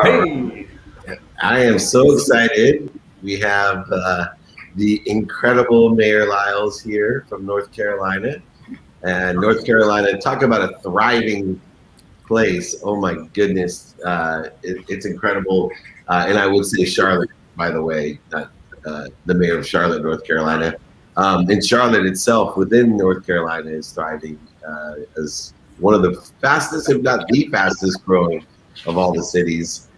Hey, I am so excited. We have the incredible Mayor Lyles here from North Carolina. And North Carolina, talk about a thriving place. Oh my goodness. It's incredible. And I would say Charlotte, by the way, not the mayor of Charlotte, North Carolina. And Charlotte itself within North Carolina is thriving as one of the fastest, if not the fastest growing of all the cities.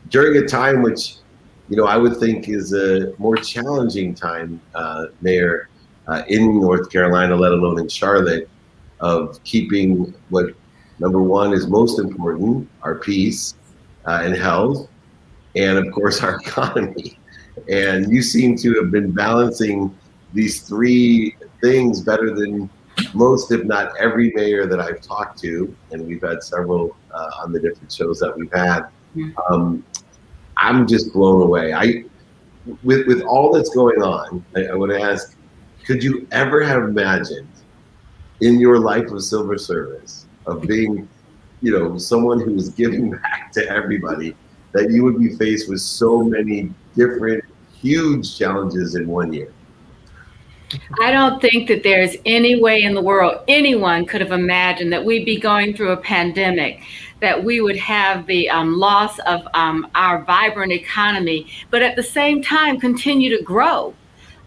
During a time which, I would think is a more challenging time, Mayor, in North Carolina, let alone in Charlotte, of keeping what number one is most important, our peace and health, and of course our economy. And you seem to have been balancing these three things better than most, if not every mayor that I've talked to, and we've had several on the different shows that we've had. Um, I'm just blown away. With all that's going on, I want to ask, could you ever have imagined in your life of civil service, of being, someone who is giving back to everybody, that you would be faced with so many different, huge challenges in one year? I don't think that there's any way in the world anyone could have imagined that we'd be going through a pandemic, that we would have the loss of our vibrant economy, but at the same time continue to grow.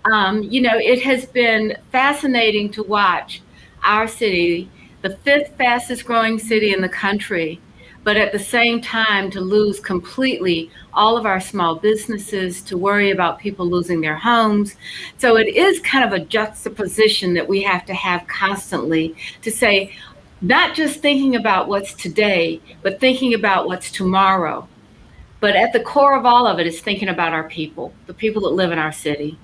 It has been fascinating to watch our city, the fifth fastest growing city in the country, but at the same time to lose completely all of our small businesses, to worry about people losing their homes. So it is kind of a juxtaposition that we have to have constantly to say, not just thinking about what's today, but thinking about what's tomorrow. But at the core of all of it is thinking about our people, the people that live in our city.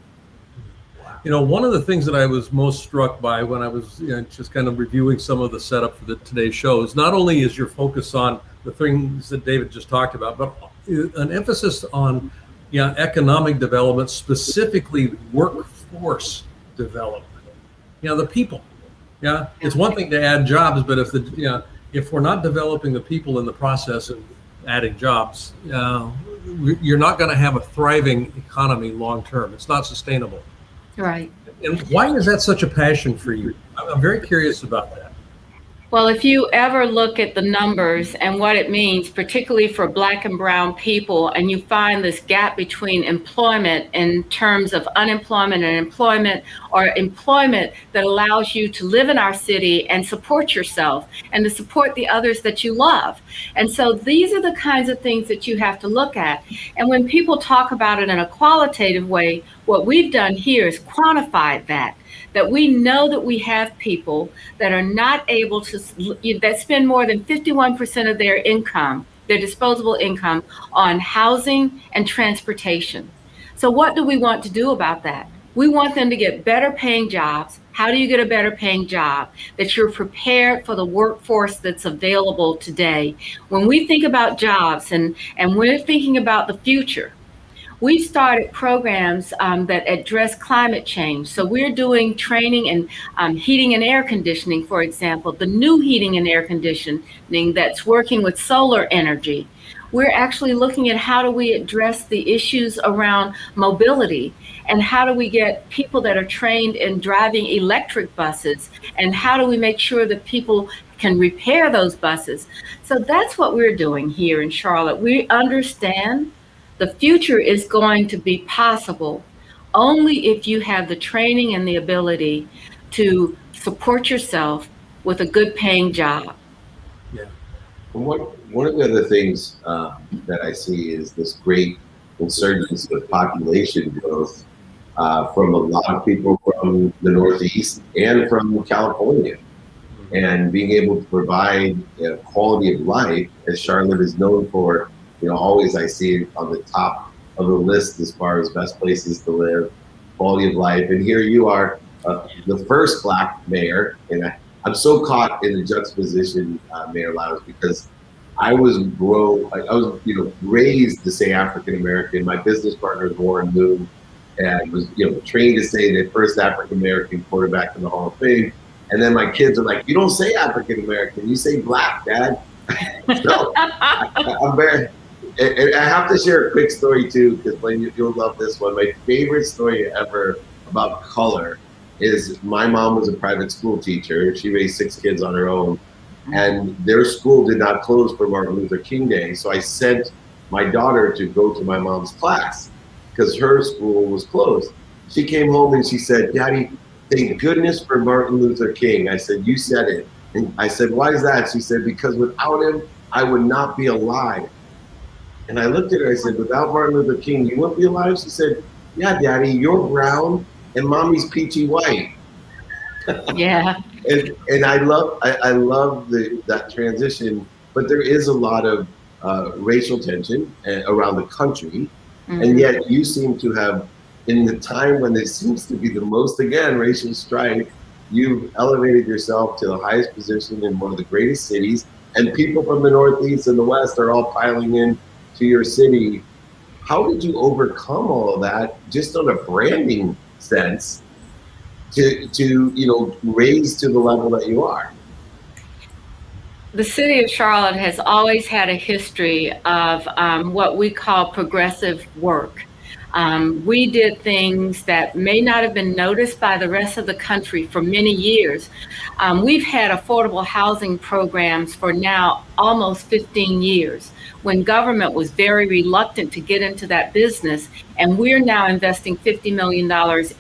one of the things that I was most struck by when I was just kind of reviewing some of the setup for today's show is not only is your focus on the things that David just talked about, but an emphasis on economic development, specifically workforce development. The people. Yeah, it's one thing to add jobs, but if we're not developing the people in the process of adding jobs, you're not going to have a thriving economy long term. It's not sustainable. Right. And why is that such a passion for you? I'm very curious about that. Well, if you ever look at the numbers and what it means, particularly for Black and brown people, and you find this gap between employment in terms of unemployment and employment, or employment that allows you to live in our city and support yourself and to support the others that you love. And so these are the kinds of things that you have to look at. And when people talk about it in a qualitative way, what we've done here is quantified that we know that we have people that are not able to, that spend more than 51% of their income, their disposable income, on housing and transportation. So what do we want to do about that? We want them to get better paying jobs. How do you get a better paying job? That you're prepared for the workforce that's available today. When we think about jobs and we're thinking about the future, we started programs that address climate change. So we're doing training in heating and air conditioning, for example, the new heating and air conditioning that's working with solar energy. We're actually looking at how do we address the issues around mobility, and how do we get people that are trained in driving electric buses, and how do we make sure that people can repair those buses. So that's what we're doing here in Charlotte. We understand the future is going to be possible only if you have the training and the ability to support yourself with a good paying job. Yeah. One of the other things that I see is this great insurgence of population growth from a lot of people from the Northeast and from California. And being able to provide quality of life, as Charlotte is known for, always I see it on the top of the list as far as best places to live, quality of life. And here you are, the first Black mayor. And I'm so caught in the juxtaposition, Mayor Lyles, because I was raised to say African American. My business partner is Warren Moon, and was trained to say the first African American quarterback in the Hall of Fame. And then my kids are like, "You don't say African American, you say Black, Dad." So I'm very, and I have to share a quick story too, because Blaine, you'll love this one. My favorite story ever about color is my mom was a private school teacher. She raised 6 kids on her own, and their school did not close for Martin Luther King Day. So I sent my daughter to go to my mom's class because her school was closed. She came home and she said, "Daddy, thank goodness for Martin Luther King." I said, "You said it." And I said, "Why is that?" She said, "Because without him, I would not be alive." And I looked at her, I said, "Without Martin Luther King, you wouldn't be alive?" She said, "Yeah, Daddy, you're brown and Mommy's peachy white." Yeah. And I love that transition, but there is a lot of racial tension around the country. And yet you seem to have, in the time when there seems to be the most, again, racial strife, you've elevated yourself to the highest position in one of the greatest cities, and people from the Northeast and the West are all piling in to your city. How did you overcome all of that, just on a branding sense, to raise to the level that you are? The city of Charlotte has always had a history of what we call progressive work. We did things that may not have been noticed by the rest of the country for many years. We've had affordable housing programs for now almost 15 years, when government was very reluctant to get into that business. And we're now investing $50 million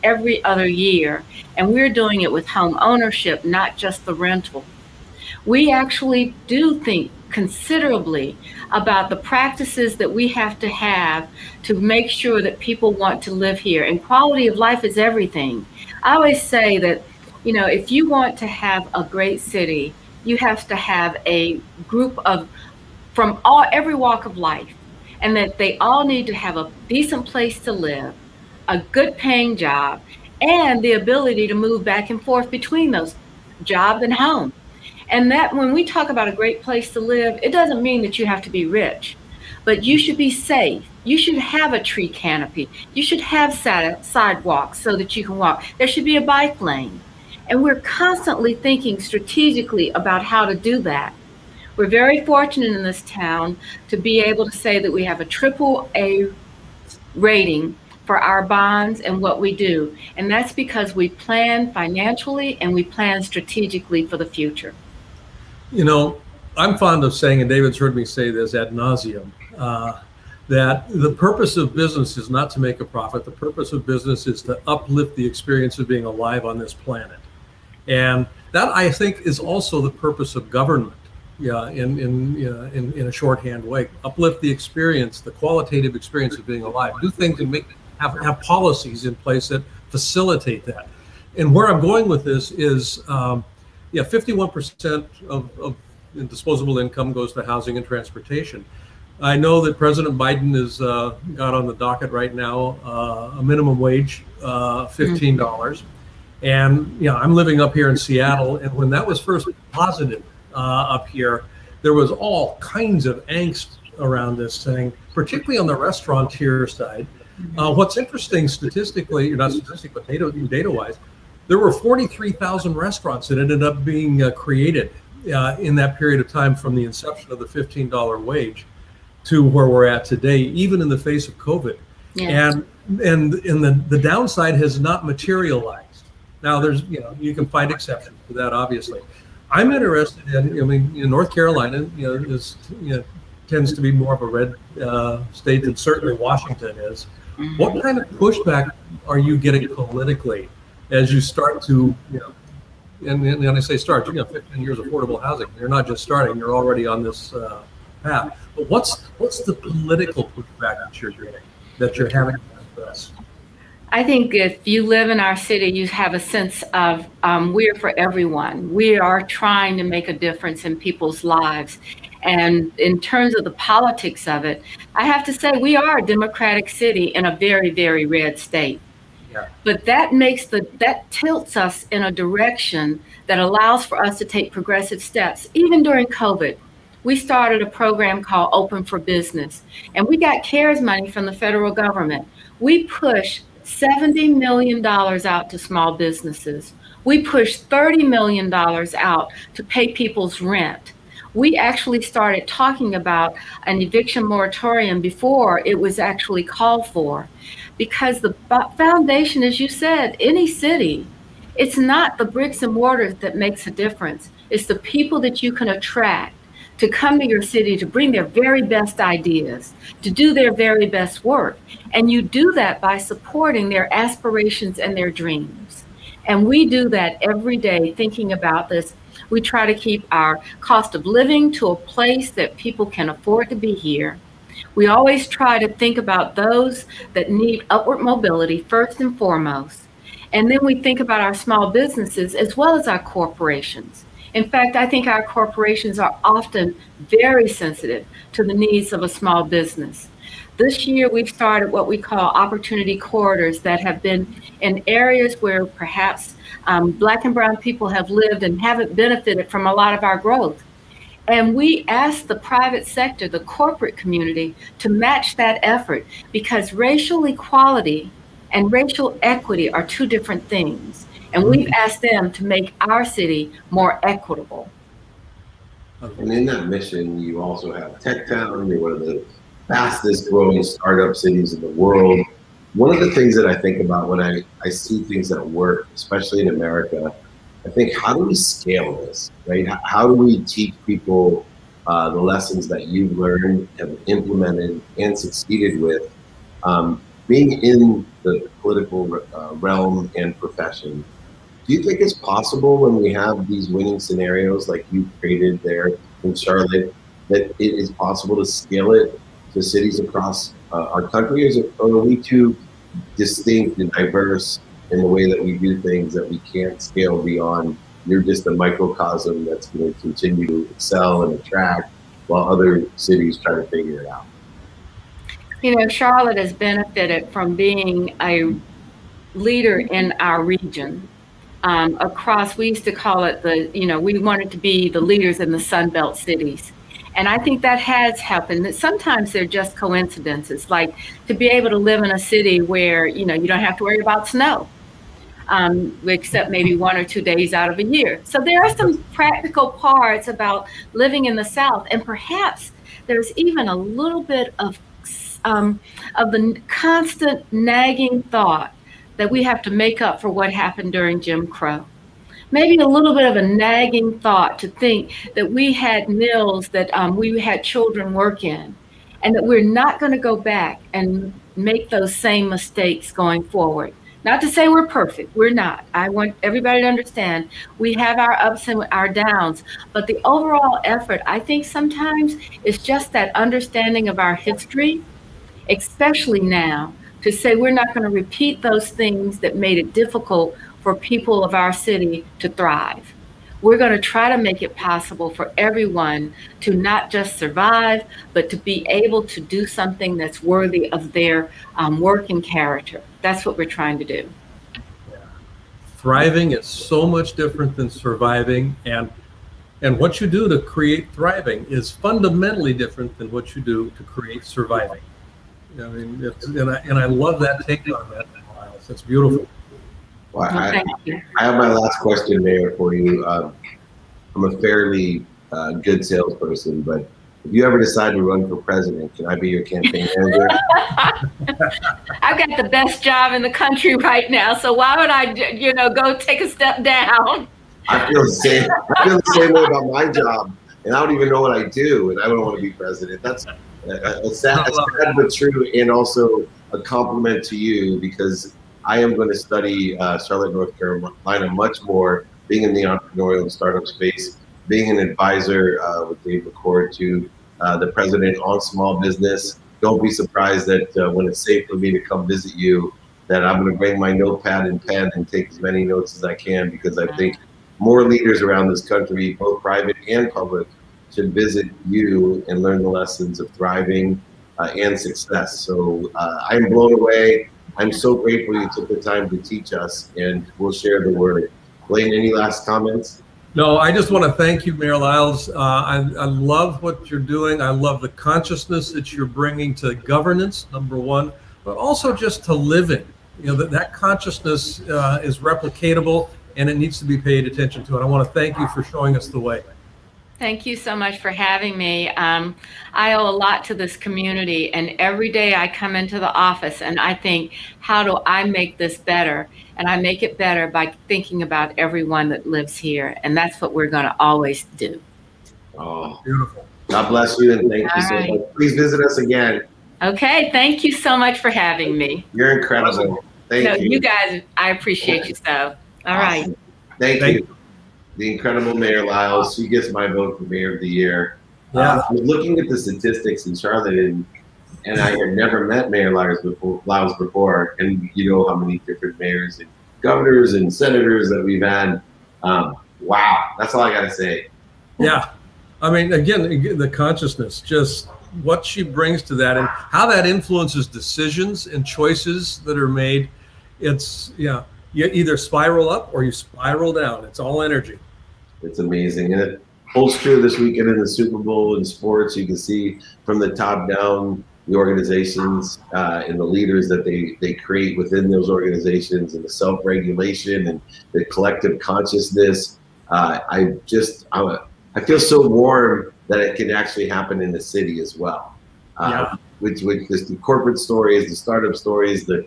every other year. And we're doing it with home ownership, not just the rental. We actually do think considerably about the practices that we have to make sure that people want to live here. And quality of life is everything. I always say that, if you want to have a great city, you have to have a group of from every walk of life, and that they all need to have a decent place to live, a good paying job, and the ability to move back and forth between those job and home. And that when we talk about a great place to live, it doesn't mean that you have to be rich, but you should be safe. You should have a tree canopy. You should have sidewalks so that you can walk. There should be a bike lane. And we're constantly thinking strategically about how to do that. We're very fortunate in this town to be able to say that we have a AAA rating for our bonds and what we do. And that's because we plan financially and we plan strategically for the future. I'm fond of saying, and David's heard me say this ad nauseum, that the purpose of business is not to make a profit. The purpose of business is to uplift the experience of being alive on this planet. And that, I think, is also the purpose of government. In a shorthand way, uplift the experience, the qualitative experience of being alive. Do things and have policies in place that facilitate that. And where I'm going with this is, 51% of disposable income goes to housing and transportation. I know that President Biden has got on the docket right now a minimum wage, $15. And I'm living up here in Seattle, and when that was first posited up here, there was all kinds of angst around this thing, particularly on the restaurateur side. What's interesting statistically, not statistically, but data-wise, there were 43,000 restaurants that ended up being created in that period of time, from the inception of the $15 wage to where we're at today, even in the face of COVID. Yeah. And the downside has not materialized. Now, there's you can find exceptions to that, obviously. I'm interested in, North Carolina, tends to be more of a red state than certainly Washington is. Mm-hmm. What kind of pushback are you getting politically as you start to, and I say start, 15 years affordable housing. You're not just starting, you're already on this path. But what's the political pushback that you're getting, that you're having with us? I think if you live in our city, you have a sense of we're for everyone. We are trying to make a difference in people's lives. And in terms of the politics of it, I have to say we are a democratic city in a very, very red state. Yeah. But that tilts us in a direction that allows for us to take progressive steps. Even during COVID, we started a program called Open for Business, and we got CARES money from the federal government. We pushed $70 million out to small businesses. We pushed $30 million out to pay people's rent. We actually started talking about an eviction moratorium before it was actually called for, because the foundation, as you said, any city, it's not the bricks and mortar that makes a difference. It's the people that you can attract to come to your city, to bring their very best ideas, to do their very best work. And you do that by supporting their aspirations and their dreams. And we do that every day, thinking about this. We try to keep our cost of living to a place that people can afford to be here. We always try to think about those that need upward mobility first and foremost. And then we think about our small businesses as well as our corporations. In fact, I think our corporations are often very sensitive to the needs of a small business. This year, we've started what we call opportunity corridors that have been in areas where perhaps Black and brown people have lived and haven't benefited from a lot of our growth. And we ask the private sector, the corporate community, to match that effort, because racial equality and racial equity are two different things. And we've asked them to make our city more equitable. And in that mission, you also have Tech Town. You're one of the fastest growing startup cities in the world. One of the things that I think about when I see things that work, especially in America, I think, how do we scale this, right? How do we teach people the lessons that you've learned, have implemented, and succeeded with? Being in the political realm and profession, do you think it's possible when we have these winning scenarios like you created there in Charlotte, that it is possible to scale it to cities across our country? Or are we too distinct and diverse in the way that we do things that we can't scale beyond? You're just a microcosm that's going to continue to excel and attract while other cities try to figure it out. You know, Charlotte has benefited from being a leader in our region. Across, we used to call it we wanted to be the leaders in the Sun Belt cities. And I think that has happened. That sometimes they're just coincidences, like to be able to live in a city where, you don't have to worry about snow, except maybe 1 or 2 days out of a year. So there are some practical parts about living in the South. And perhaps there's even a little bit of the constant nagging thought that we have to make up for what happened during Jim Crow. Maybe a little bit of a nagging thought to think that we had mills that we had children work in, and that we're not going to go back and make those same mistakes going forward. Not to say we're perfect, we're not. I want everybody to understand we have our ups and our downs, but the overall effort, I think sometimes, is just that understanding of our history, especially now, to say we're not going to repeat those things that made it difficult for people of our city to thrive. We're going to try to make it possible for everyone to not just survive, but to be able to do something that's worthy of their work and character. That's what we're trying to do. Thriving is so much different than surviving, and what you do to create thriving is fundamentally different than what you do to create surviving. I mean, and I love that take on that, Lyles. It's beautiful. Well, I have my last question there for you. I'm a fairly good salesperson, but if you ever decide to run for president, can I be your campaign manager? I've got the best job in the country right now, so why would I, go take a step down? I feel the same way about my job, and I don't even know what I do, and I don't want to be president. That's sad but true, and also a compliment to you, because I am going to study Charlotte, North Carolina much more, being in the entrepreneurial and startup space, being an advisor with Dave McCord to the president on small business. Don't be surprised that when it's safe for me to come visit you, that I'm going to bring my notepad and pen and take as many notes as I can, because I think more leaders around this country, both private and public, should visit you and learn the lessons of thriving and success. So I'm blown away. I'm so grateful you took the time to teach us, and we'll share the word. Blaine, any last comments? No, I just want to thank you, Mayor Lyles. I love what you're doing. I love the consciousness that you're bringing to governance, number one, but also just to living. That consciousness is replicatable, and it needs to be paid attention to. And I want to thank you for showing us the way. Thank you so much for having me. I owe a lot to this community, and every day I come into the office and I think, how do I make this better? And I make it better by thinking about everyone that lives here, and that's what we're going to always do. Oh, Beautiful. God bless you, and thank you so All much. Please visit us again. Okay, thank you so much for having me. You're incredible. Thank you. You guys, I appreciate you so. All right. Awesome. Thank you. The incredible Mayor Lyles. She gets my vote for Mayor of the Year. Yeah. I was looking at the statistics in Charlotte, and I had never met Mayor Lyles before. And you know how many different mayors and governors and senators that we've had. Wow, that's all I got to say. Yeah. I mean, again, the consciousness, just what she brings to that and how that influences decisions and choices that are made. It's, you either spiral up or you spiral down. It's all energy. It's amazing. And it holds true this weekend in the Super Bowl in sports. You can see from the top down the organizations and the leaders that they create within those organizations, and the self-regulation and the collective consciousness. I feel so warm that it can actually happen in the city as well. Which the corporate stories, the startup stories, the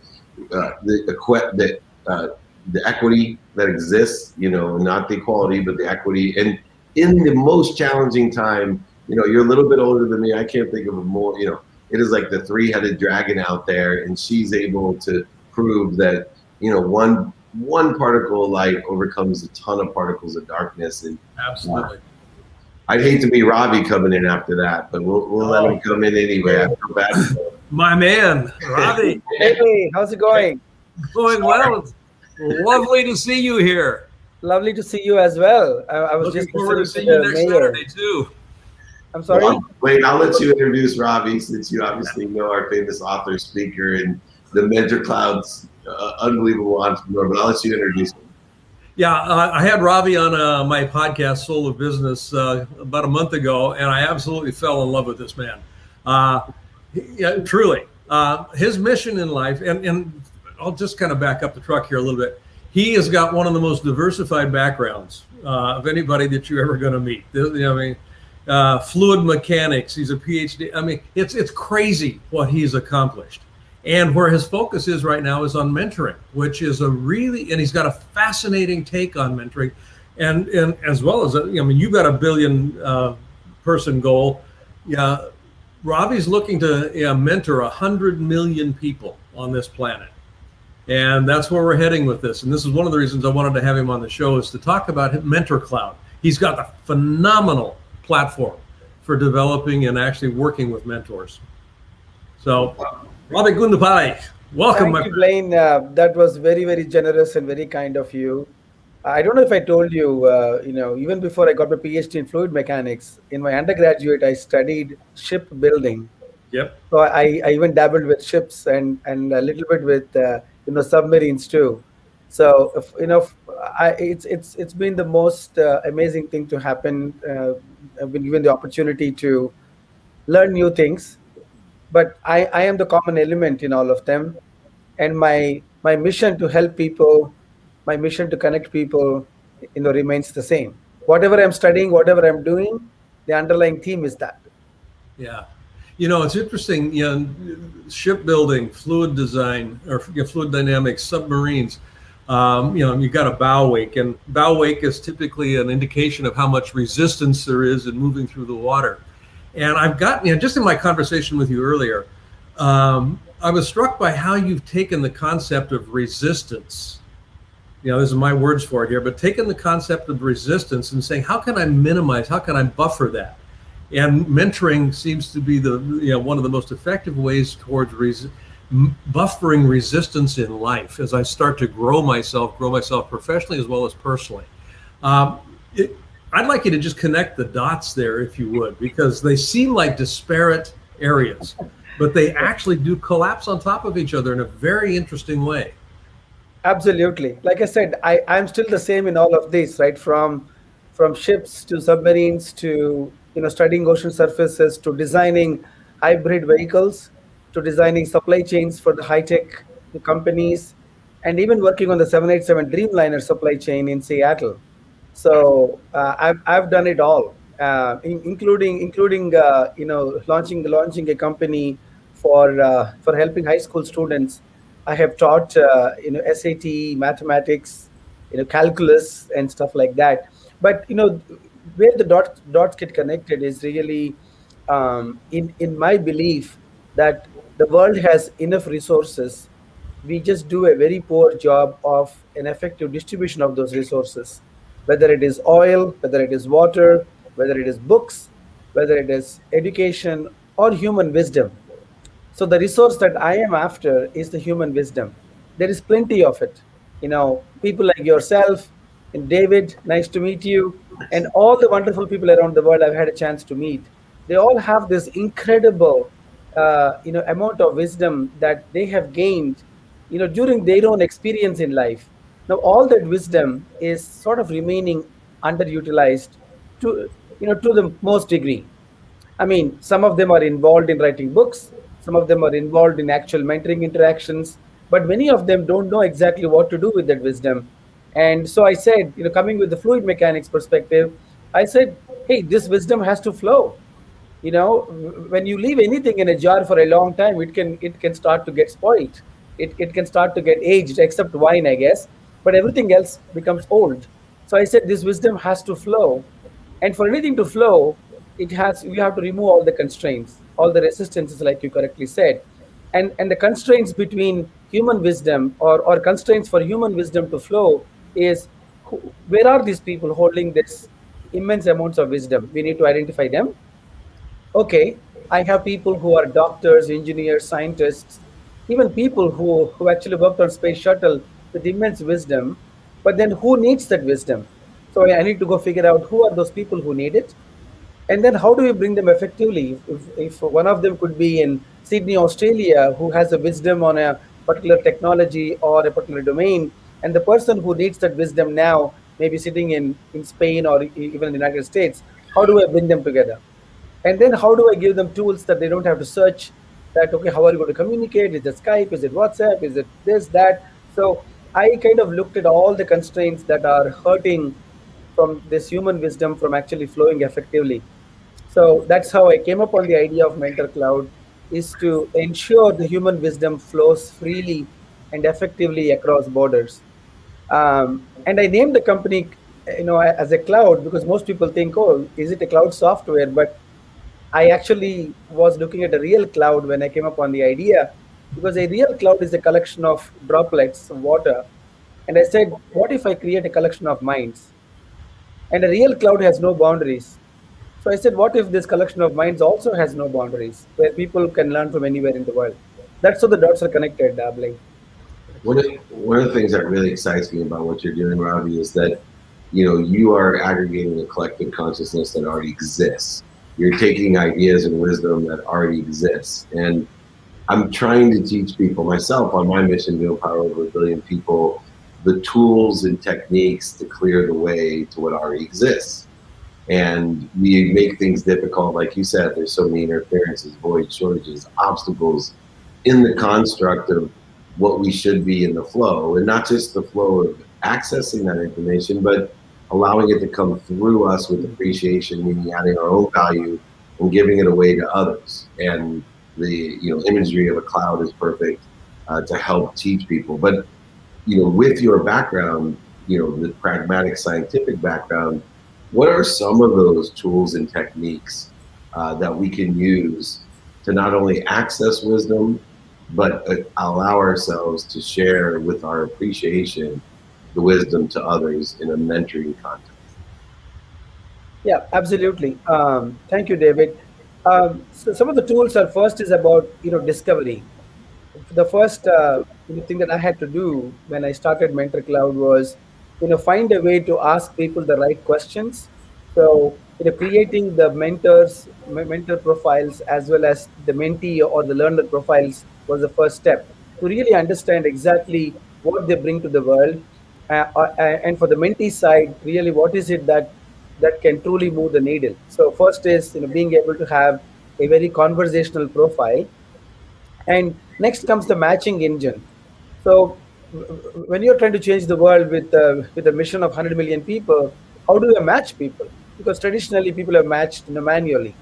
equity that exists, not the equality, but the equity. And in the most challenging time, you're a little bit older than me. I can't think of a more, it is like the three-headed dragon out there, and she's able to prove that, one particle of light overcomes a ton of particles of darkness. And absolutely. I'd hate to be Ravi coming in after that, but we'll let him come in anyway. I feel bad for him. My man, Ravi. Hey, how's it going? Going well. Lovely to see you here. Lovely to see you as well. I was looking just forward to seeing you next Saturday too. I'm sorry? Well, wait, I'll let you introduce Ravi, since you obviously know our famous author, speaker, and the MentorCloud's unbelievable entrepreneur, but I'll let you introduce him. Yeah, I had Ravi on my podcast, Soul of Business, about a month ago, and I absolutely fell in love with this man. Truly. His mission in life, and I'll just kind of back up the truck here a little bit. He has got one of the most diversified backgrounds of anybody that you're ever going to meet. Fluid mechanics, he's a Ph.D. I mean, it's crazy what he's accomplished. And where his focus is right now is on mentoring, which is and he's got a fascinating take on mentoring. And as well as, you've got a billion person goal. Yeah, Ravi's looking to mentor 100 million people on this planet. And that's where we're heading with this. And this is one of the reasons I wanted to have him on the show, is to talk about MentorCloud. He's got a phenomenal platform for developing and actually working with mentors. So, Ravi Gundlapalli, welcome. Thank you, Blaine. That was very, very generous and very kind of you. I don't know if I told you, even before I got my Ph.D. in fluid mechanics, in my undergraduate, I studied ship building. Yep. So I even dabbled with ships and a little bit with submarines too. So it's been the most amazing thing to happen. I've been given the opportunity to learn new things, but I am the common element in all of them, and my mission to help people, my mission to connect people, remains the same. Whatever I'm studying, whatever I'm doing, the underlying theme is that. Yeah. It's interesting, shipbuilding, fluid design, or fluid dynamics, submarines, you've got a bow wake, and bow wake is typically an indication of how much resistance there is in moving through the water. And I've got, just in my conversation with you earlier, I was struck by how you've taken the concept of resistance. These are my words for it here, but taking the concept of resistance and saying, how can I minimize, how can I buffer that? And mentoring seems to be one of the most effective ways towards buffering resistance in life as I start to grow myself professionally as well as personally. I'd like you to just connect the dots there, if you would, because they seem like disparate areas, but they actually do collapse on top of each other in a very interesting way. Absolutely. Like I said, I'm still the same in all of this, right? From ships to submarines to studying ocean surfaces, to designing hybrid vehicles, to designing supply chains for the high-tech companies, and even working on the 787 Dreamliner supply chain in Seattle. So I've done it all. including launching a company for helping high school students. I have taught SAT, mathematics, calculus and stuff like that. But where the dots get connected is really in my belief that the world has enough resources. We just do a very poor job of an effective distribution of those resources, whether it is oil, whether it is water, whether it is books, whether it is education or human wisdom. So the resource that I am after is the human wisdom. There is plenty of it. People like yourself and David, nice to meet you, and all the wonderful people around the world I've had a chance to meet. They all have this incredible, amount of wisdom that they have gained, during their own experience in life. Now, all that wisdom is sort of remaining underutilized to the most degree. I mean, some of them are involved in writing books, some of them are involved in actual mentoring interactions, but many of them don't know exactly what to do with that wisdom. And so I said, coming with the fluid mechanics perspective, I said, hey, this wisdom has to flow. When you leave anything in a jar for a long time, it can start to get spoiled. It can start to get aged, except wine, I guess, but everything else becomes old. So I said this wisdom has to flow, and for anything to flow, we have to remove all the constraints, all the resistances, like you correctly said. And the constraints between human wisdom, or constraints for human wisdom to flow, is where are these people holding this immense amounts of wisdom? We need to identify them. Okay, I have people who are doctors, engineers, scientists, even people who actually worked on space shuttle with immense wisdom. But then who needs that wisdom? So I need to go figure out who are those people who need it, and then how do we bring them effectively? If one of them could be in Sydney, Australia, who has a wisdom on a particular technology or a particular domain, and the person who needs that wisdom now may be sitting in Spain or even in the United States, how do I bring them together? And then how do I give them tools that they don't have to search? That, okay, how are you going to communicate? Is it Skype? Is it WhatsApp? Is it this, that? So I kind of looked at all the constraints that are hurting from this human wisdom from actually flowing effectively. So that's how I came up on the idea of MentorCloud, is to ensure the human wisdom flows freely and effectively across borders. And I named the company, as a cloud, because most people think, oh, is it a cloud software? But I actually was looking at a real cloud when I came up on the idea, because a real cloud is a collection of droplets of water. And I said, what if I create a collection of minds? And a real cloud has no boundaries. So I said, what if this collection of minds also has no boundaries, where people can learn from anywhere in the world? That's how the dots are connected, Blaine. One of the things that really excites me about what you're doing, Ravi, is that you are aggregating a collective consciousness that already exists. You're taking ideas and wisdom that already exists. And I'm trying to teach people, myself, on my mission to empower over 1 billion people, the tools and techniques to clear the way to what already exists. And we make things difficult. Like you said, there's so many interferences, voids, shortages, obstacles in the construct of what we should be in the flow, and not just the flow of accessing that information, but allowing it to come through us with appreciation, meaning adding our own value and giving it away to others. And the imagery of a cloud is perfect to help teach people. But with your background, the pragmatic scientific background, what are some of those tools and techniques that we can use to not only access wisdom, but allow ourselves to share with our appreciation the wisdom to others in a mentoring context? Yeah, absolutely. Thank you, David. So some of the tools are, first is about discovery. The first thing that I had to do when I started MentorCloud was find a way to ask people the right questions. So creating the mentor profiles, as well as the mentee or the learner profiles, was the first step to really understand exactly what they bring to the world. And for the mentee side, really what is it that can truly move the needle. So first is being able to have a very conversational profile, and next comes the matching engine. So when you're trying to change the world with a mission of 100 million people, how do you match people? because traditionally people have matched manually.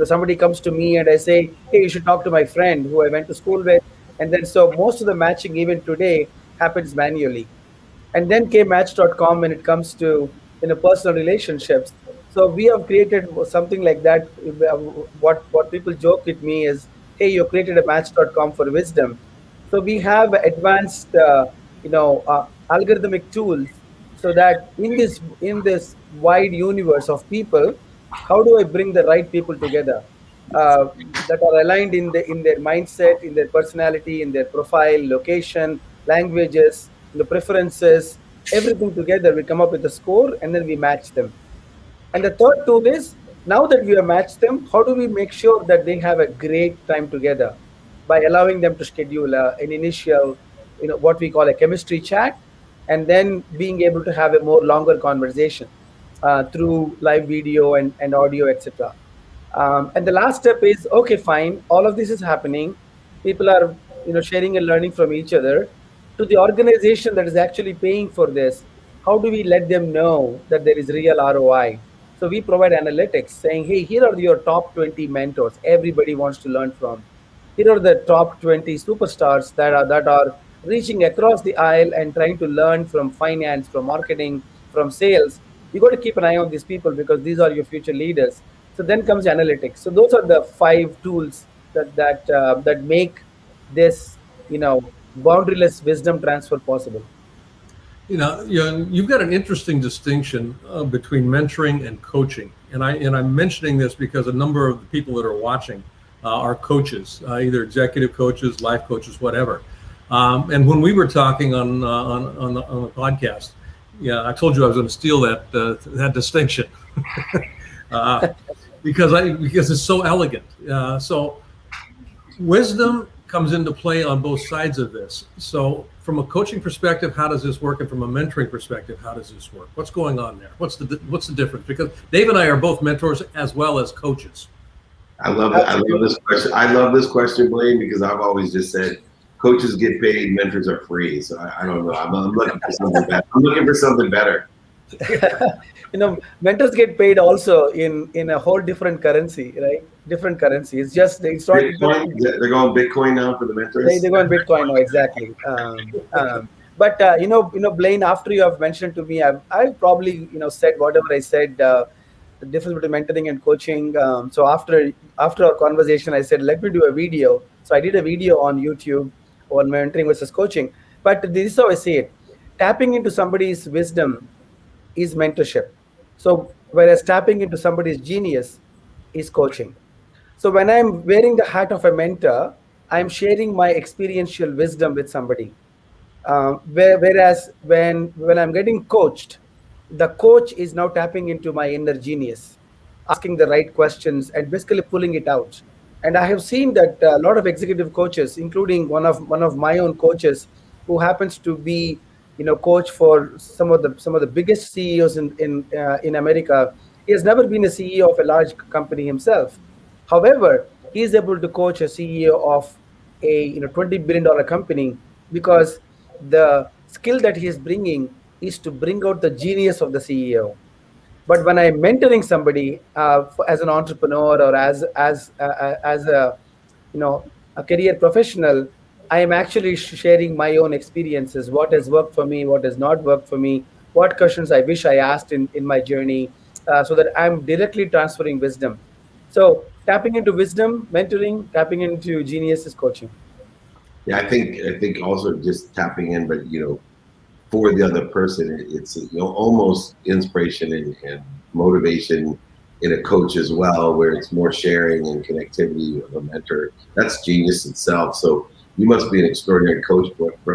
Somebody comes to me and I say, hey, you should talk to my friend who I went to school with, and then so most of the matching even today happens manually. And then came Match.com when it comes to personal relationships. So we have created something like that. What people joke with me is, hey, you created a Match.com for wisdom. So we have advanced algorithmic tools, so that in this wide universe of people, how do I bring the right people together, uh, that are aligned in their mindset, in their personality, in their profile, location, languages, the preferences, everything together. We come up with a score and then we match them. And the third tool is, now that we have matched them, how do we make sure that they have a great time together by allowing them to schedule an initial, what we call a chemistry chat, and then being able to have a more longer conversation through live video and audio, etc. And the last step is, okay, fine, all of this is happening. People are, sharing and learning from each other. To the organization that is actually paying for this, how do we let them know that there is real ROI? So we provide analytics saying, hey, here are your top 20 mentors everybody wants to learn from. Here are the top 20 superstars that are reaching across the aisle and trying to learn from finance, from marketing, from sales. You got to keep an eye on these people because these are your future leaders. So then comes analytics. So those are the 5 tools that make this boundaryless wisdom transfer possible. You've got an interesting distinction between mentoring and coaching, and I'm mentioning this because a number of the people that are watching are coaches, either executive coaches, life coaches, whatever. And when we were talking on the podcast, I told you I was going to steal that distinction because it's so elegant. So wisdom comes into play on both sides of this. So from a coaching perspective, how does this work? And from a mentoring perspective, how does this work? What's going on there? What's the difference? Because Dave and I are both mentors as well as coaches. I love it. I love this question. I love this question, Blaine, because I've always just said coaches get paid, mentors are free. So I don't know. I'm looking for something better. I'm looking for something better. Mentors get paid also in a whole different currency, right? Different currency. It's not Bitcoin. They're going Bitcoin now for the mentors. They're going Bitcoin now, exactly. But Blaine, after you have mentioned to me, I've probably said whatever I said. The difference between mentoring and coaching. So after our conversation, I said, let me do a video. So I did a video on YouTube on mentoring versus coaching. But this is how I see it. Tapping into somebody's wisdom is mentorship. So whereas tapping into somebody's genius is coaching. So when I'm wearing the hat of a mentor, I'm sharing my experiential wisdom with somebody. Whereas when I'm getting coached, the coach is now tapping into my inner genius, asking the right questions and basically pulling it out. And I have seen that a lot of executive coaches, including one of my own coaches, who happens to be coach for some of the biggest CEOs in America. He has never been a CEO of a large company himself. However, he is able to coach a CEO of a $20 billion company because the skill that he is bringing is to bring out the genius of the CEO. But when I'm mentoring somebody as an entrepreneur or as a a career professional, I am actually sharing my own experiences, what has worked for me, what has not worked for me, what questions I wish I asked in my journey, so that I'm directly transferring wisdom. So tapping into wisdom, mentoring, tapping into genius is coaching. Yeah, I think also just tapping in, but for the other person, it's almost inspiration and motivation in a coach as well, where it's more sharing and connectivity of a mentor. That's genius itself. So you must be an extraordinary coach,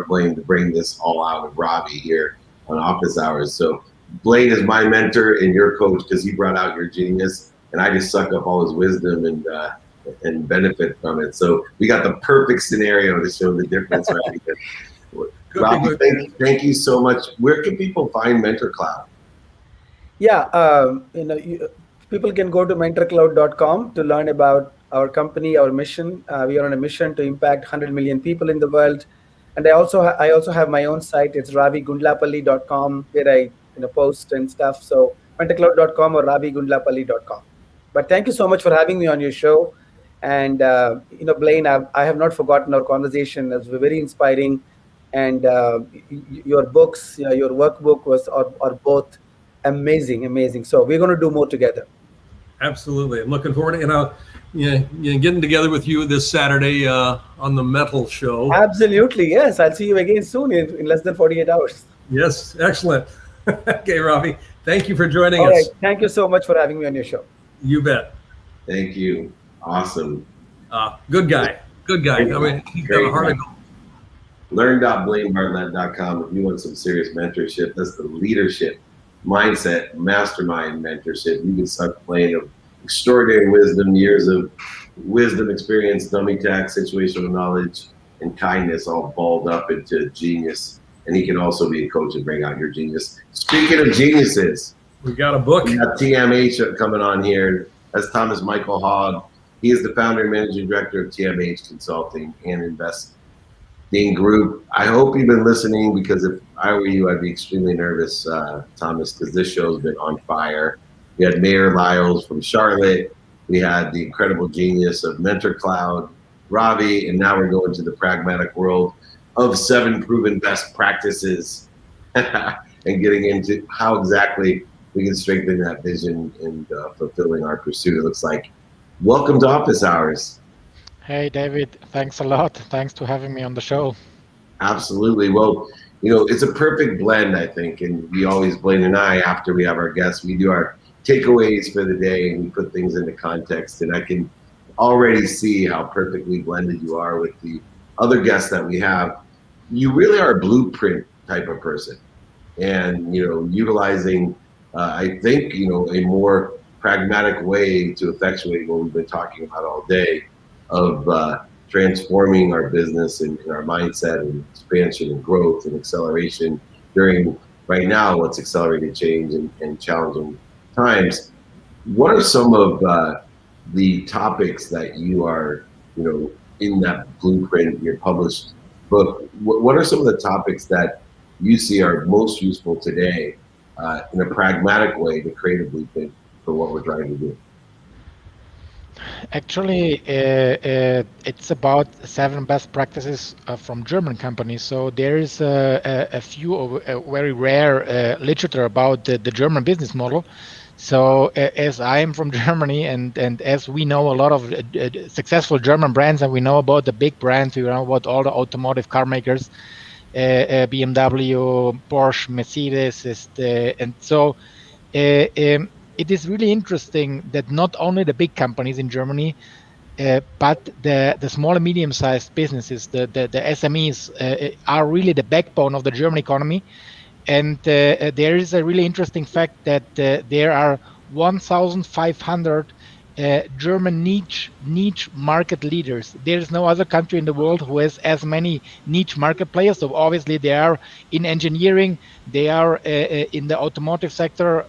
Blaine, to bring this all out of Ravi here on office hours. So Blaine is my mentor and your coach because he brought out your genius, and I just suck up all his wisdom and benefit from it. So we got the perfect scenario to show the difference, right? Ravi, thank you so much. Where can people find MentorCloud? Yeah, people can go to MentorCloud.com to learn about our company, our mission. We are on a mission to impact 100 million people in the world. And I also have my own site. It's ravigundlapalli.com where I post and stuff. So mentorcloud.com or ravigundlapalli.com. But thank you so much for having me on your show. And, Blaine, I have not forgotten our conversation. It was very inspiring. And your books, your workbook are both amazing. So we're going to do more together. Absolutely. I'm looking forward to getting together with you this Saturday on the Metal Show. Absolutely. Yes. I'll see you again soon in less than 48 hours. Yes. Excellent. Okay, Ravi. Thank you for joining us. All right. Thank you so much for having me on your show. You bet. Thank you. Awesome. Good guy. Good guy. I mean, he's got a heart of gold. Learn.blainebartlett.com if you want some serious mentorship. That's the leadership mindset mastermind mentorship. You can suck Blaine of extraordinary wisdom, years of wisdom, experience, dummy tax, situational knowledge, and kindness all balled up into genius. And he can also be a coach and bring out your genius. Speaking of geniuses, we got a book. We got TMH coming on here. That's Thomas Michael Hogg. He is the founder and managing director of TMH Consulting and Investing Group. I hope you've been listening, because if I were you, I'd be extremely nervous, Thomas, because this show's been on fire. We had Mayor Lyles from Charlotte. We had the incredible genius of MentorCloud, Ravi, and now we're going to the pragmatic world of 7 proven best practices and getting into how exactly we can strengthen that vision and fulfilling our pursuit, it looks like. Welcome to Office Hours. Hey, David. Thanks a lot. Thanks for having me on the show. Absolutely. Well, it's a perfect blend, I think. And we always, Blaine and I, after we have our guests, we do our takeaways for the day and we put things into context. And I can already see how perfectly blended you are with the other guests that we have. You really are a blueprint type of person. And, utilizing, I think, a more pragmatic way to effectuate what we've been talking about all day of transforming our business and our mindset and expansion and growth and acceleration during right now what's accelerated change and challenging times. What are some of the topics that you are, in that blueprint, your published book? What are some of the topics that you see are most useful today in a pragmatic way to create a blueprint for what we're trying to do? Actually, it's about 7 best practices from German companies. So there is a few very rare literature about the German business model. So as I am from Germany and as we know a lot of successful German brands, and we know about the big brands, we know about all the automotive car makers, BMW, Porsche, Mercedes, and so it is really interesting that not only the big companies in Germany, but the small and medium-sized businesses, the SMEs, are really the backbone of the German economy. And there is a really interesting fact that there are 1,500 German niche market leaders. There is no other country in the world who has as many niche market players. So obviously they are in engineering, they are in the automotive sector,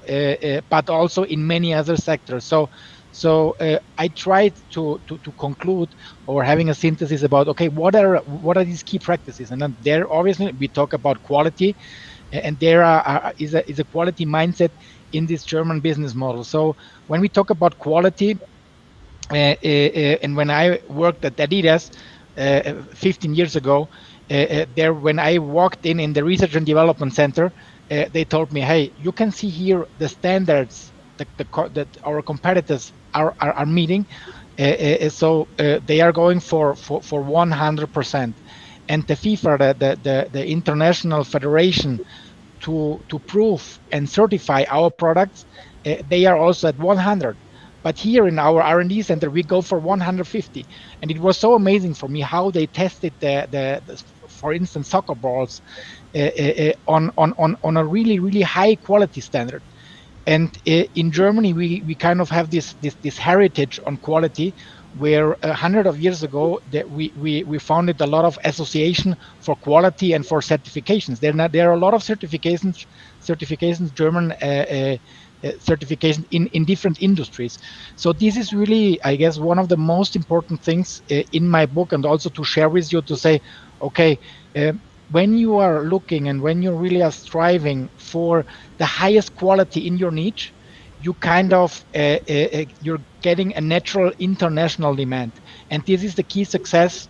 but also in many other sectors. So I tried to conclude, or having a synthesis about, okay, what are these key practices? And then there obviously we talk about quality, and there is a quality mindset in this German business model. So when we talk about quality, and when I worked at Adidas 15 years ago, when I walked in the research and development center, they told me, hey, you can see here the standards that our competitors are meeting. So they are going for 100%. And the FIFA, the international federation, to prove and certify our products, they are also at 100. But here in our R&D center, we go for 150. And it was so amazing for me how they tested the for instance, soccer balls on a really, really high quality standard. And in Germany, we kind of have this heritage on quality, where 100 of years ago that we founded a lot of association for quality and for certifications. There are a lot of certifications, German certification in different industries. So this is really, I guess, one of the most important things in my book, and also to share with you, to say, okay, when you are looking and when you really are striving for the highest quality in your niche, you kind of you're getting a natural international demand, and this is the key success,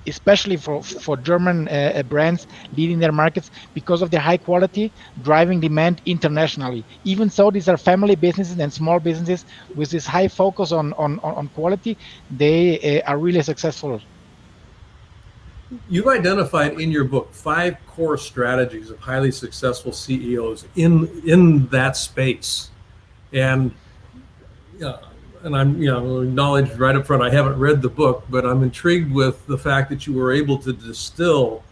especially for German brands leading their markets, because of the high quality driving demand internationally. Even so, these are family businesses and small businesses with this high focus on quality. They are really successful. You've identified in your book 5 core strategies of highly successful CEOs in that space, and I'm acknowledge right up front I haven't read the book, but I'm intrigued with the fact that you were able to distill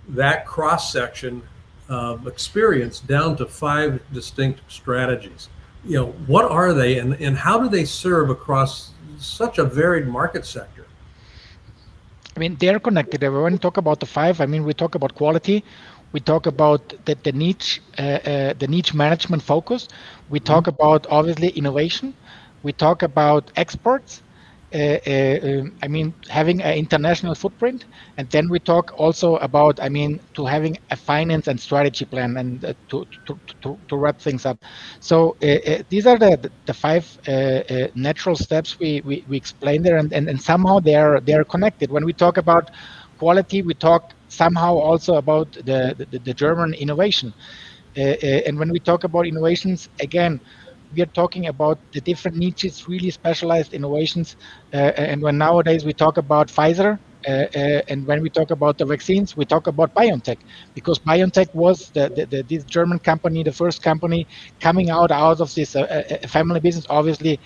that cross section of experience down to 5 distinct strategies. What are they, and how do they serve across such a varied market sector? I mean, they're connected. When we talk about the 5, I mean, we talk about quality, we talk about the niche management focus, we talk about obviously innovation, we talk about exports. I mean, having an international footprint, and then we talk also about, I mean, to having a finance and strategy plan, and to wrap things up. So these are the 5 natural steps we explain there, and somehow they are connected. When we talk about quality, we talk somehow also about the German innovation, and when we talk about innovations, again, we are talking about the different niches, really specialized innovations. And when nowadays we talk about Pfizer, and when we talk about the vaccines, we talk about BioNTech, because BioNTech was this German company, the first company coming out of this family business, obviously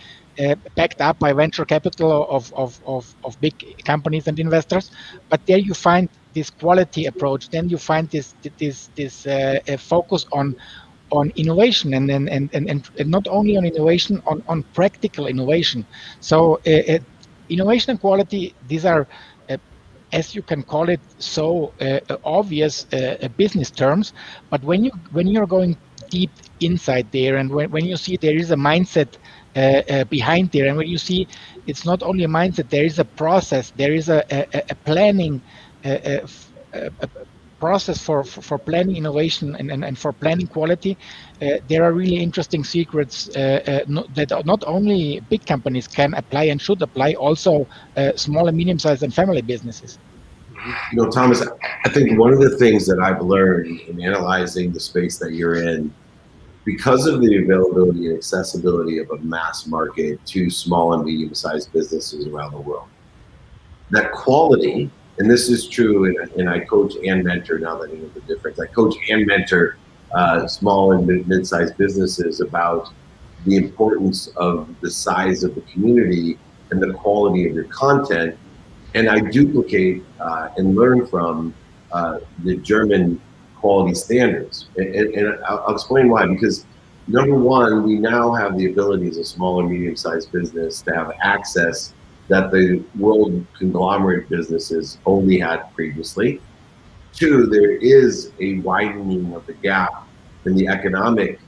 backed up by venture capital of big companies and investors. But there you find this quality approach. Then you find this focus on innovation, and not only on innovation, on practical innovation. So innovation and quality, these are, as you can call it, so obvious business terms. But when you're going deep inside there, and when you see there is a mindset behind there, and when you see it's not only a mindset, there is a process, there is a planning, a process for planning innovation and for planning quality. There are really interesting secrets that not only big companies can apply and should apply, also small and medium-sized and family businesses. Thomas, I think one of the things that I've learned in analyzing the space that you're in, because of the availability and accessibility of a mass market to small and medium-sized businesses around the world, that quality, and this is true, and I coach and mentor, now that I know the difference, I coach and mentor small and mid-sized businesses about the importance of the size of the community and the quality of your content. And I duplicate and learn from the German quality standards. And I'll explain why. Because number one, we now have the ability as a small and medium-sized business to have access that the world conglomerate businesses only had previously. 2, there is a widening of the gap in the economic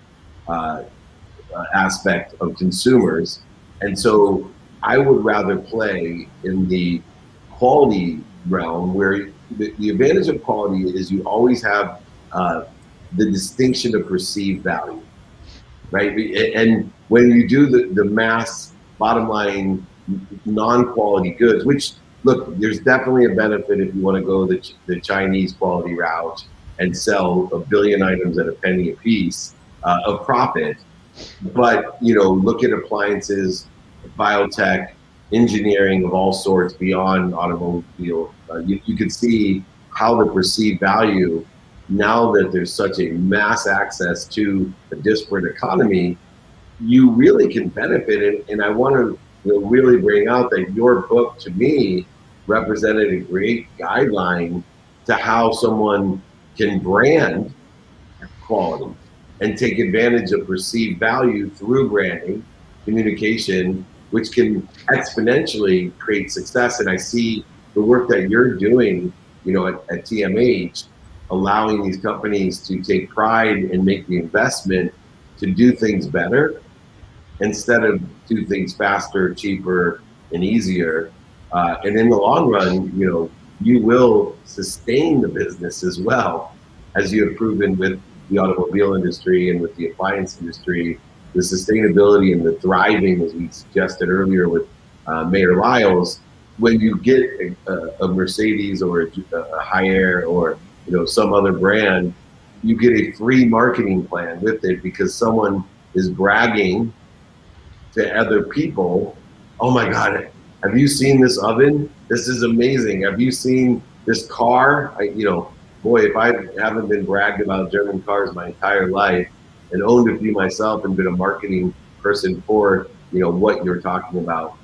aspect of consumers. And so I would rather play in the quality realm, where the advantage of quality is you always have the distinction of perceived value, right? And when you do the mass bottom line non-quality goods, which, look, there's definitely a benefit if you want to go the Chinese quality route and sell 1 billion items at a penny a piece of profit. But, look at appliances, biotech, engineering of all sorts beyond automobile. You can see how the perceived value, now that there's such a mass access to a disparate economy, you really can benefit. And I want to really bring out that your book, to me, represented a great guideline to how someone can brand quality and take advantage of perceived value through branding, communication, which can exponentially create success. And I see the work that you're doing, at TMH, allowing these companies to take pride and make the investment to do things better, instead of do things faster, cheaper, and easier. And in the long run, you will sustain the business as well, as you have proven with the automobile industry and with the appliance industry, the sustainability and the thriving, as we suggested earlier with Mayor Lyles. When you get a Mercedes or a High-Air or some other brand, you get a free marketing plan with it because someone is bragging to other people, oh my God, have you seen this oven? This is amazing. Have you seen this car? Boy, if I haven't been bragged about German cars my entire life and owned a few myself and been a marketing person for, what you're talking about.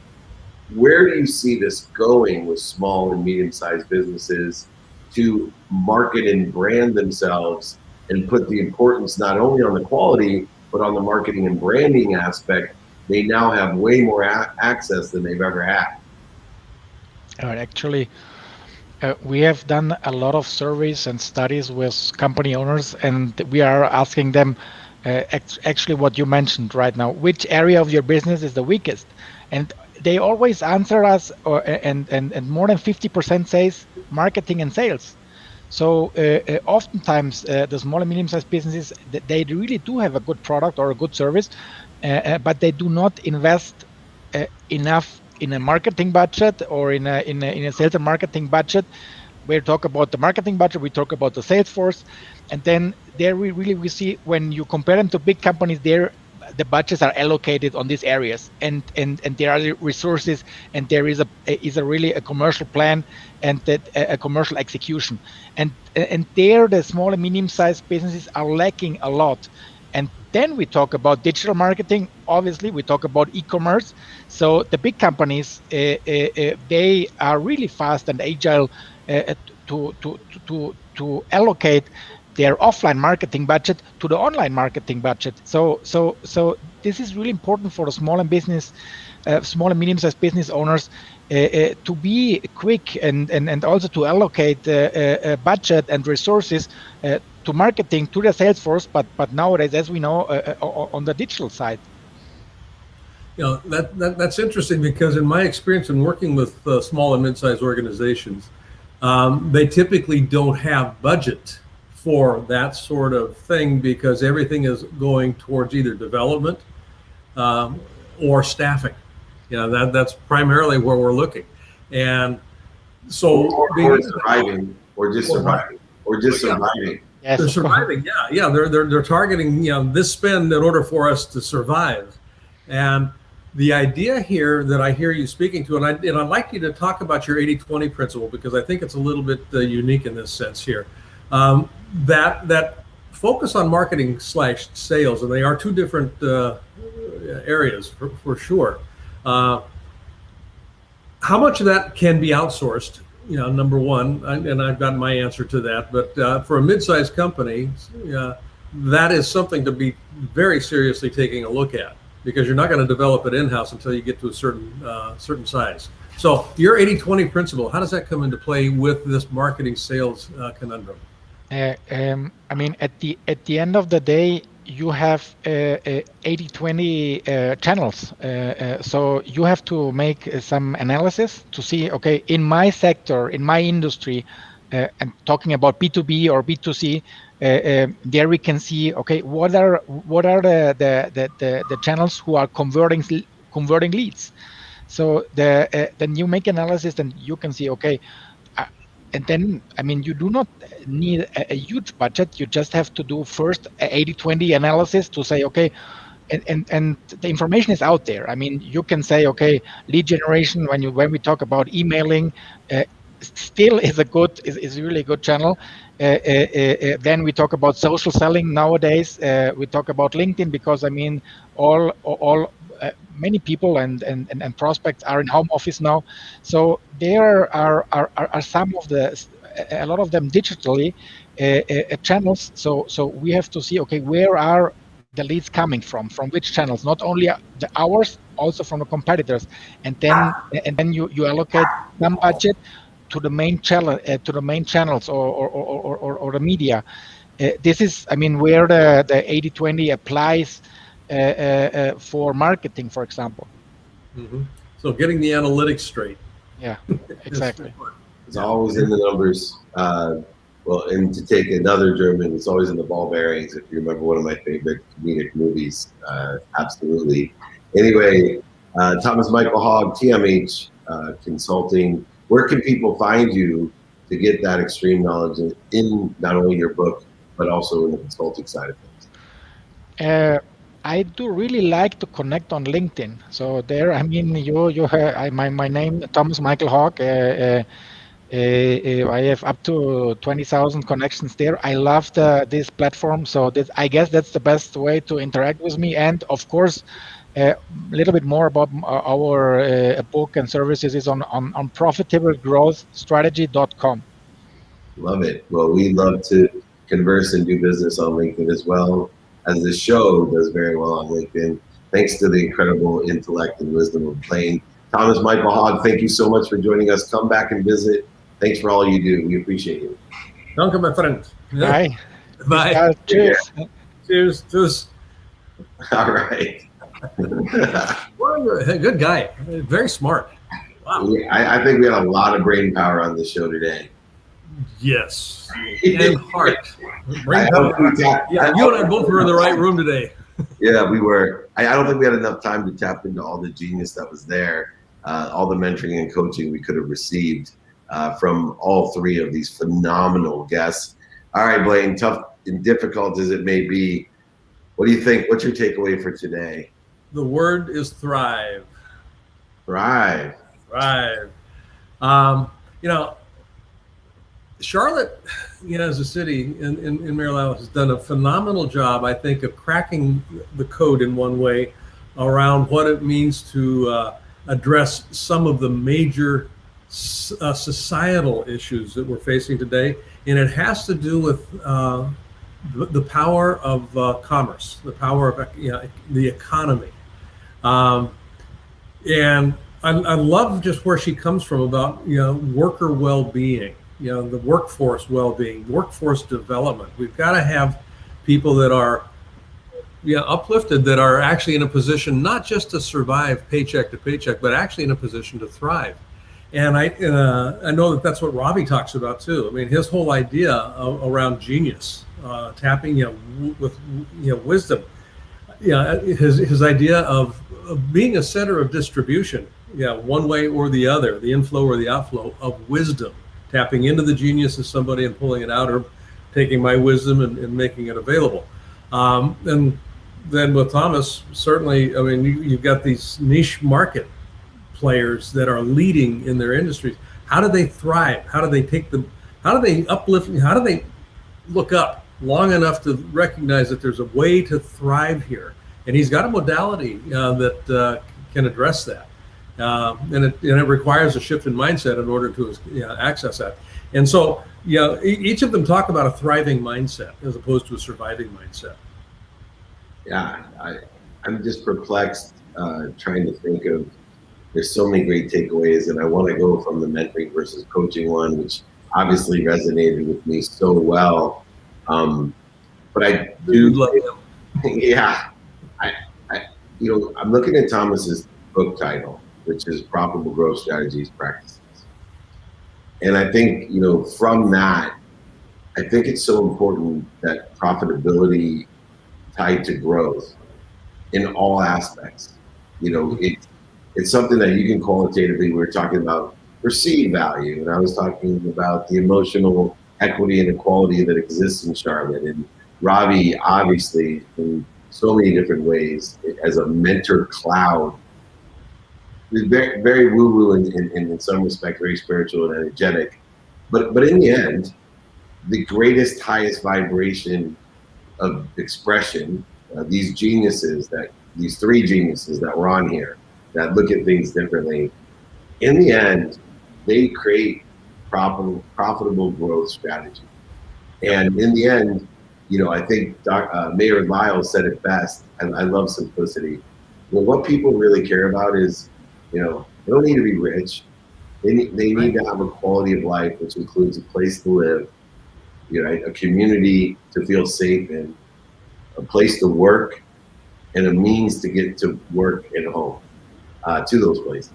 Where do you see this going with small and medium-sized businesses to market and brand themselves and put the importance not only on the quality, but on the marketing and branding aspect? They now have way more access than they've ever had. Actually, we have done a lot of surveys and studies with company owners, and we are asking them actually what you mentioned right now. Which area of your business is the weakest? And they always answer us, and more than 50% says marketing and sales. So oftentimes the small and medium-sized businesses, they really do have a good product or a good service, but they do not invest enough in a marketing budget or in a sales and marketing budget. We talk about the marketing budget, we talk about the sales force, and then there we see when you compare them to big companies, the budgets are allocated on these areas, and there are resources, and there is a really a commercial plan and a commercial execution, and there the small and medium-sized businesses are lacking a lot. And then we talk about digital marketing. Obviously, we talk about e-commerce. So the big companies, they are really fast and agile to allocate their offline marketing budget to the online marketing budget. So this is really important for the small and medium-sized business owners to be quick and also to allocate budget and resources to marketing, to the sales force, but nowadays, as we know, on the digital side. That's interesting, because in my experience in working with small and mid-sized organizations, they typically don't have budget for that sort of thing, because everything is going towards either development or staffing. That's primarily where we're looking. And so or surviving, or just surviving, or just surviving. Yes. They're surviving. Yeah. They're targeting this spend in order for us to survive. And the idea here that I hear you speaking to, and I'd like you to talk about your 80-20 principle, because I think it's a little bit unique in this sense here. That focus on marketing / sales, and they are two different areas for sure. How much of that can be outsourced? Number one, and I've got my answer to that, but for a mid-sized company, that is something to be very seriously taking a look at, because you're not going to develop it in-house until you get to a certain size. So your 80-20 principle, how does that come into play with this marketing sales conundrum? I mean, at the end of the day, you have 80-20 channels. So you have to make some analysis to see, okay, in my sector, in my industry, and talking about B2B or B2C, there we can see, okay, what are the channels who are converting leads. So then you make analysis and you can see, okay, and then, I mean, you do not need a huge budget. You just have to do first a 80-20 analysis to say, okay, and the information is out there. I mean, you can say, okay, lead generation, when we talk about emailing, still is is really a good channel. Then we talk about social selling nowadays. We talk about LinkedIn, because I mean, many people and prospects are in home office now, so there are some of a lot of them digitally channels. So we have to see, okay, where are the leads coming from which channels? Not only ours, also from the competitors, and then you allocate some budget to the main channel, channels or the media. This is, I mean, where the 80-20 applies for marketing, for example. Mm-hmm. So getting the analytics straight. Yeah, exactly. It's always in the numbers. Well, and to take another German, it's always in the ball bearings. If you remember one of my favorite comedic movies, absolutely. Anyway, Thomas Michael Hogg, TMH Consulting. Where can people find you to get that extreme knowledge in not only your book, but also in the consulting side of things? I do really like to connect on LinkedIn. So there, I mean, my name, Thomas Michael Hogg. I have up to 20,000 connections there. I love this platform. So I guess that's the best way to interact with me. And of course, a little bit more about our book and services is on profitablegrowthstrategy.com. Love it. Well, we love to converse and do business on LinkedIn as well, as this show does very well on LinkedIn, thanks to the incredible intellect and wisdom of Blaine. Thomas Michael Hogg, thank you so much for joining us. Come back and visit. Thanks for all you do. We appreciate you. Danke, my friend. Bye. Bye. Cheers. Cheers. Cheers. All right. Good guy. Very smart. Wow. I think we had a lot of brain power on this show today. Yes. And heart. Brain power. Yeah, you and I both were in the right room today. Yeah, we were. I don't think we had enough time to tap into all the genius that was there, all the mentoring and coaching we could have received from all three of these phenomenal guests. All right, Blaine, tough and difficult as it may be, what do you think? What's your takeaway for today? The word is thrive. Thrive. Thrive. Charlotte, as a city in Maryland has done a phenomenal job, I think, of cracking the code in one way around what it means to address some of the major societal issues that we're facing today. And it has to do with the power of commerce, the power of the economy. And I love just where she comes from about, worker well-being. The workforce well-being, workforce development. We've got to have people that are uplifted, that are actually in a position not just to survive paycheck to paycheck, but actually in a position to thrive. And I know that that's what Ravi talks about too. I mean, his whole idea around genius, tapping with wisdom. His idea of being a center of distribution, one way or the other, the inflow or the outflow of wisdom. Tapping into the genius of somebody and pulling it out, or taking my wisdom and making it available. And then with Thomas, certainly, I mean, you've got these niche market players that are leading in their industries. How do they thrive? How do they how do they uplift? How do they look up long enough to recognize that there's a way to thrive here? And he's got a modality that can address that. And it requires a shift in mindset in order to access that. And so, each of them talk about a thriving mindset as opposed to a surviving mindset. Yeah, I'm just perplexed trying to think of, there's so many great takeaways, and I want to go from the mentoring versus coaching one, which obviously resonated with me so well. But I do love him. Yeah, I'm looking at Thomas's book title, which is Profitable Growth Strategies Practices. And I think, from that, I think it's so important that profitability tied to growth in all aspects. It's something that you can qualitatively, we were talking about perceived value, and I was talking about the emotional equity and equality that exists in Charlotte. And Ravi, obviously, in so many different ways, as a MentorCloud, very, very woo-woo and in some respect very spiritual and energetic, but in the end, the greatest, highest vibration of expression, these three geniuses that were on here that look at things differently, in the end, they create profitable growth strategy. And in the end, I think Mayor Lyles said it best, and I love simplicity. Well, what people really care about is, they don't need to be rich. They need to have a quality of life, which includes a place to live, a community to feel safe in, a place to work, and a means to get to work and home, to those places.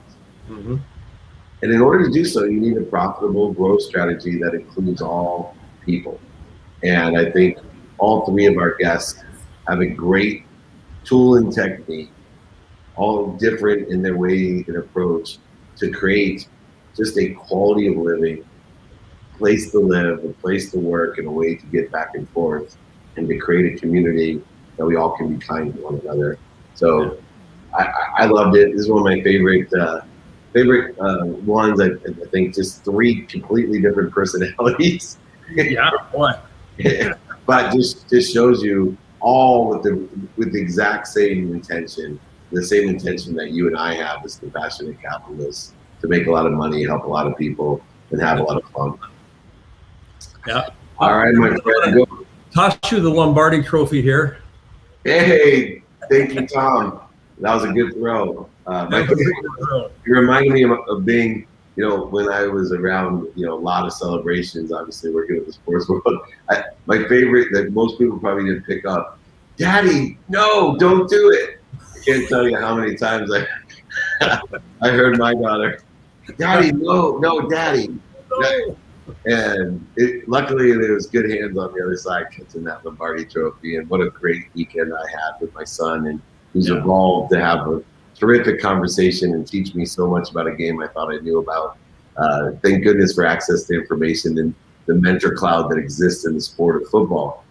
Mm-hmm. And in order to do so, you need a profitable growth strategy that includes all people. And I think all three of our guests have a great tool and technique, all different in their way and approach to create just a quality of living, place to live, a place to work, and a way to get back and forth, and to create a community that we all can be kind to one another. So I loved it. This is one of my favorite ones. I think just three completely different personalities. Yeah, boy. But just shows you all with the exact same intention, the same intention that you and I have as compassionate capitalists, to make a lot of money, help a lot of people, and have a lot of fun. Yeah. All right, my friend. Go. Toss you the Lombardi Trophy here. Hey, thank you, Tom. That was a good throw. You reminded me of being, when I was around, a lot of celebrations, obviously working at the sports world. My favorite that most people probably didn't pick up, Daddy, no, don't do it. I can't tell you how many times I heard my daughter, Daddy, no, Daddy. No. And luckily there was good hands on the other side catching that Lombardi Trophy. And what a great weekend I had with my son, and who's evolved to have a terrific conversation and teach me so much about a game I thought I knew about. Thank goodness for access to information and the MentorCloud that exists in the sport of football,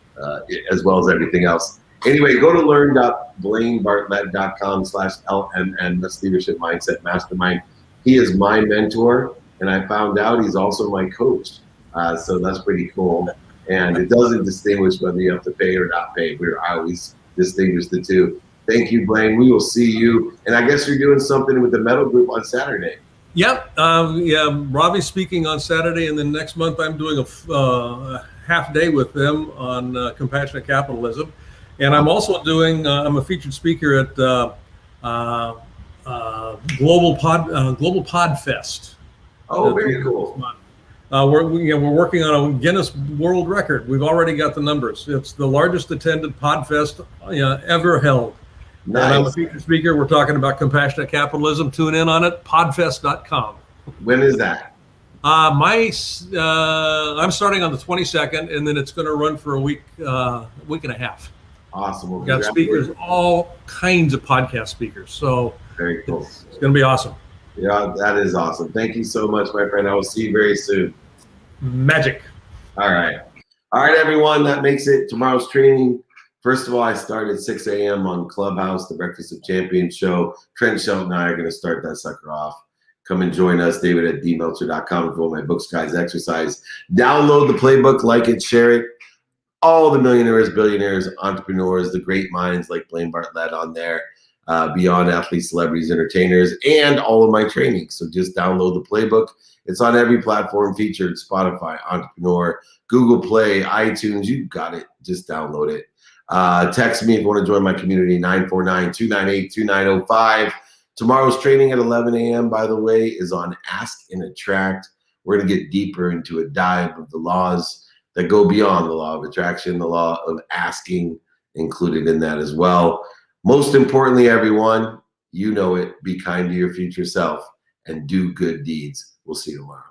as well as everything else. Anyway, go to learn.blainebartlett.com/LMN. That's Leadership Mindset Mastermind. He is my mentor, and I found out he's also my coach. So that's pretty cool. And it doesn't distinguish whether you have to pay or not pay. I always distinguish the two. Thank you, Blaine. We will see you. And I guess you're doing something with the Metal Group on Saturday. Yep. Ravi's speaking on Saturday, and then next month I'm doing a half day with them on compassionate capitalism. And I'm also doing, I'm a featured speaker at Global Podfest. Oh, very cool. We're working on a Guinness World Record. We've already got the numbers. It's the largest attended Podfest ever held. Nice. And I'm a featured speaker. We're talking about compassionate capitalism. Tune in on it. Podfest.com. When is that? I'm starting on the 22nd, and then it's going to run for a week and a half. Awesome. Well, we've got speakers, all kinds of podcast speakers. So very cool. It's going to be awesome. Yeah, that is awesome. Thank you so much, my friend. I will see you very soon. Magic. All right, everyone. That makes it tomorrow's training. First of all, I start at 6 a.m. on Clubhouse, the Breakfast of Champions show. Trent Shelton and I are going to start that sucker off. Come and join us, David at dmeltzer.com for all my books, guys, exercise. Download the playbook, like it, share it. All the millionaires, billionaires, entrepreneurs, the great minds like Blaine Bartlett on there, beyond athletes, celebrities, entertainers, and all of my trainings. So just download the playbook. It's on every platform featured: Spotify, Entrepreneur, Google Play, iTunes. You got it. Just download it. Text me if you want to join my community, 949-298-2905. Tomorrow's training at 11 a.m., by the way, is on Ask and Attract. We're going to get deeper into a dive of the laws that go beyond the law of attraction, the law of asking included in that as well. Most importantly, everyone, you know it, be kind to your future self and do good deeds. We'll see you tomorrow.